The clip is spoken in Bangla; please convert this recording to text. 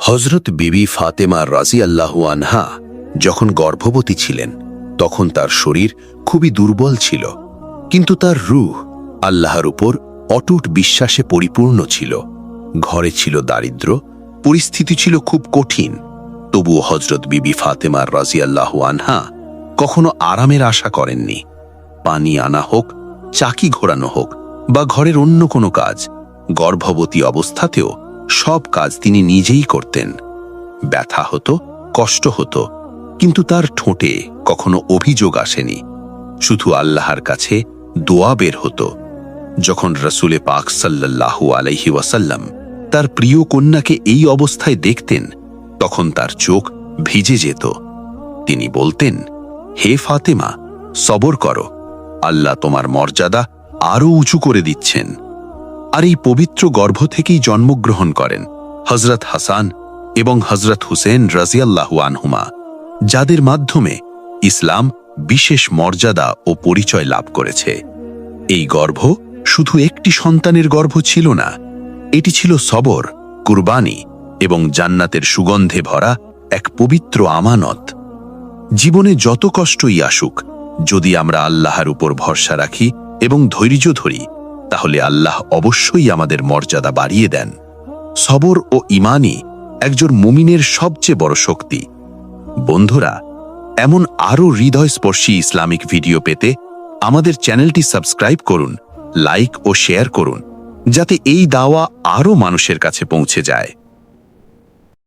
হযরত বিবি ফাতেমা রাদিয়াল্লাহু আনহা যখন গর্ভবতী ছিলেন তখন তার শরীর খুবই দুর্বল ছিল, কিন্তু তার রূহ আল্লাহর উপর অটুট বিশ্বাসে পরিপূর্ণ ছিল। ঘরে ছিল দারিদ্র্য, পরিস্থিতি ছিল খুব কঠিন, তবুও হযরত বিবি ফাতেমা রাদিয়াল্লাহু আনহা কখনো আরামের আশা করেননি। পানি আনা হোক, চাকি ঘোরানো হোক বা ঘরের অন্য কোনো কাজ, গর্ভবতী অবস্থাতেও সব কাজ তিনি নিজেই করতেন। ব্যথা হতো, কষ্ট হতো, কিন্তু তার ঠোঁটে কখনো অভিযোগ আসেনি, শুধু আল্লাহর কাছে দোয়া বের হতো। যখন রাসূলে পাক সাল্লাল্লাহু আলাইহি ওয়াসাল্লাম তার প্রিয় কন্যাকে এই অবস্থায় দেখতেন তখন তার চোখ ভিজে যেত। তিনি বলতেন, হে ফাতেমা, সবর করো, আল্লাহ তোমার মর্যাদা আরও উঁচু করে দিচ্ছেন। আর এই পবিত্র গর্ভ থেকেই জন্মগ্রহণ করেন হযরত হাসান এবং হযরত হুসেন রাদিয়াল্লাহু আনহুমা, যাদের মাধ্যমে ইসলাম বিশেষ মর্যাদা ও পরিচয় লাভ করেছে। এই গর্ভ শুধু একটি সন্তানের গর্ভ ছিল না, এটি ছিল সবর, কুরবানি এবং জান্নাতের সুগন্ধে ভরা এক পবিত্র আমানত। জীবনে যত কষ্টই আসুক, যদি আমরা আল্লাহর উপর ভরসা রাখি এবং ধৈর্য ধরি, তাহলে আল্লাহ অবশ্যই আমাদের মর্যাদা বাড়িয়ে দেন। সবর ও ঈমানই একজন মুমিনের সবচেয়ে বড় শক্তি। বন্ধুরা, এমন আরও হৃদয়স্পর্শী ইসলামিক ভিডিও পেতে আমাদের চ্যানেলটি সাবস্ক্রাইব করুন, লাইক ও শেয়ার করুন, যাতে এই দাওয়া আরও মানুষের কাছে পৌঁছে যায়।